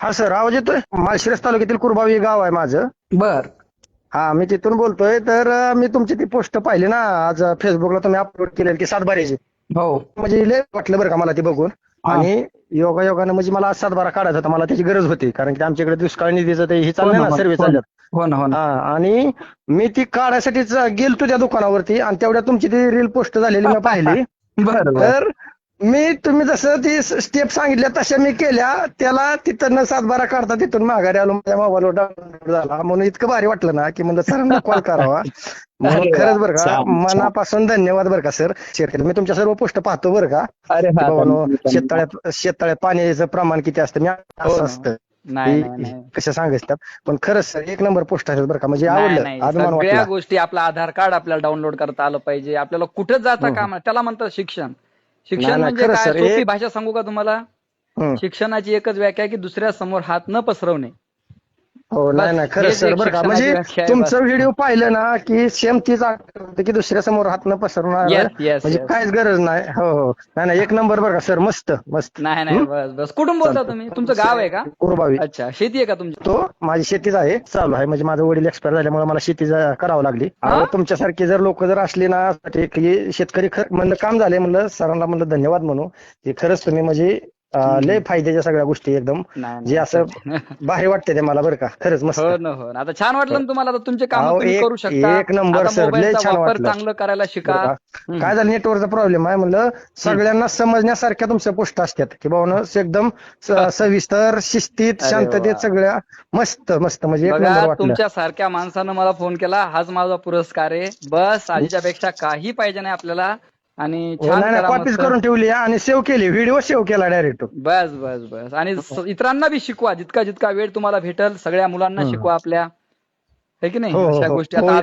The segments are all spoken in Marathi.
हा सर, आवाज येतोय? माळशिरस तालुक्यातील कुरबावी हे गाव आहे माझं. बर. हा, मी तिथून बोलतोय. तर मी तुमची ती पोस्ट पाहिली ना आज फेसबुकला तुम्ही अपलोड केलेली ती सातबाऱ्याची. हो. म्हणजे लय वाटलं बरं का मला ती बघून. हा. आणि योगायोगानं म्हणजे मला आज सातबारा काढायचा होता, मला त्याची गरज होती. कारण की आमच्याकडे दुष्काळ निधीचं ते हे हो चाललंय ना, ना, हो सर्व्हे ना, हो ना, चालल्यात. हो ना, हो ना. हा, आणि मी ती काढायसाठीच गेलतो त्या दुकानावरती आणि तेवढ्या तुमची ती रील पोस्ट झालेली मी पाहिली. बर बर. तर तुम्ही जसं ती स्टेप सांगितल्या तशा मी केल्या. त्याला तिथं सातबारा काढता तिथून माघारी आलो, माझ्या मोबाईलवर डाउनलोड झाला. म्हणून इतकं भारी वाटलं ना की म्हणलं सरांना कॉल करावा. म्हणून अरे वा, खरंच बरं का, छान छान. मनापासून धन्यवाद बरं का सर, शेअर केलं. मी तुमच्या सर्व पोस्ट पाहतो बरं का, अरे की हा, बाबांनो धन्यवाद. शेततळ्यात पाण्याचं प्रमाण किती असतं, मी हो असं ना. असतं नाही नाही की नाही कसं सांगायचं. पण खरंच सर एक नंबर पोस्ट आहे बरं का, म्हणजे नाही आवडलं, नाही, अभिमान सगळ्या वाटला. गोष्टी आपलं आधार कार्ड आपल्याला डाउनलोड करता आलं पाहिजे. आपल्याला कुठं जाता हम्म. कामा, त्याला म्हणतात शिक्षण. नाही शिक्षण नाही, म्हणजे खरंच काय, सर सोपी भाषा सांगू का तुम्हाला? हम्म. शिक्षणाची एकच व्याख्या आहे की दुसऱ्या समोर हात न पसरवणे. हो, नाही बस नाही, खरंच हेच सर एक बरं का, शिक्षणाची म्हणजे व्याख्या आहे. बस. तुमचं व्हिडिओ पाहिलं ना की सेम तीच आठवते की दुसऱ्या समोर हात न पसरवणार, येस येस म्हणजे येस. काहीच गरज नाही. हो हो, नाही नाही, एक नंबर बरं का सर, मस्त मस्त. नाही नाही, बस बस. कुठून बोलता तुम्ही? तुमचं गाव आहे का? चालतं कुरबावी. अच्छा, शेती आहे का तुमची? तो माझी शेतीच आहे, चालू आहे. म्हणजे माझं वडील एक्सपायर झाल्यामुळे मला शेती करावं लागली. हा. अहो, तुमच्यासारखी जर लोक जर असली ना की शेतकरी म्हणलं काम झाले, म्हणलं सरांना म्हणलं धन्यवाद म्हणू, की खरंच तुम्ही म्हणजे लय फायद्याच्या सगळ्या गोष्टी एकदम, नाही जे नाही असं सर. भारी वाटते ते मला बरं का, खरंच मस्त. हो ना, हो ना. आता छान वाटलं ना तुम्हाला? आता तुमचे काम अहो, तुम्ही करू एक शकता. एक नंबर आता सर, लय मोबाईलचा छान वापर वाटलं चांगलं करायला बरं शिका. का. काय झालं, नेटवर्कचा प्रॉब्लेम आहे म्हणलं. सगळ्यांना समजण्यासारख्या तुमच्या पोस्ट असतात की बाबा एकदम सविस्तर, शिस्तीत, अरे वा. शांततेत सगळ्या मस्त मस्त, म्हणजे एक नंबर बघा, वाटलं. तुमच्या सारख्या माणसानं मला फोन केला, हाच माझा पुरस्कार आहे. बस आधीच्या काही पाहिजे नाही आपल्याला. आणि हो, छान नाही नाही, करा कॉपीज मस्त. करून ठेवली आणि सेव्ह केली, व्हिडिओ सेव्ह केला डायरेक्ट. बस बस बस. आणि इतरांना बी शिकवा, जितका जितका वेळ तुम्हाला भेटल सगळ्या मुलांना शिकवा आपल्या. है की नाही? हो हो अशा हो गोष्टी. हो आता हो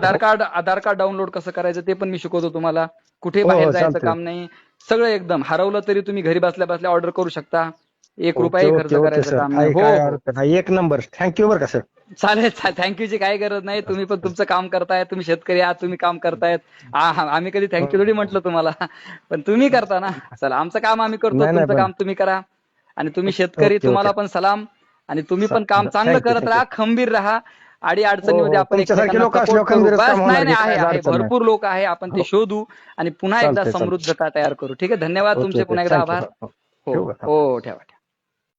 आधार कार्ड डाउनलोड कसं करायचं ते पण मी शिकवतो तुम्हाला. कुठे हो बाहेर हो, जायचं चालतंय. काम नाही. सगळं एकदम हरवलं तरी तुम्ही घरी बसल्या बसल्या ऑर्डर करू शकता. एक ओके रुपयाही खर्च ओके ओके करायचं सर, काम नाही. काही हो काय हो. अडचण नाही, एक नंबर. थँक्यू बरं का सर. चालेल. थँक्यूची काही गरज नाही. तुम्ही पण तुमचं काम करताय. तुम्ही शेतकरी आहात, तुम्ही काम करतायत. आम्ही कधी थँक्यू थोडी म्हटलं तुम्हाला. पण तुम्ही करता ना. चला, आमचं काम आम्ही करतो, नाही नाही, तुमचं पण काम तुम्ही करा. आणि तुम्ही शेतकरी, ओके ओके, तुम्हाला पण सलाम. आणि तुम्ही पण काम चांगलं थँक्यू करत थँक्यू. राहा, खंबीर राहा. अडी हो अडचणीमध्ये हो, आपण तुमच्यासारखे एकमेकांना लोक सपोर्ट असल्यावर करू. खंबीरच बस. काम नाही होणार की नाही, आहे काय आहे, अडचण नाही. भरपूर लोक आहे. आपण ते हो, शोधू आणि पुन्हा एकदा चालतंय चालतंय. समृद्धता तयार करू. ठीक आहे. धन्यवाद, ओके तुमचे ओके, पुन्हा एकदा थँक्यू. आभार. हो हो, हो ठेवू का? हो, ठेवा.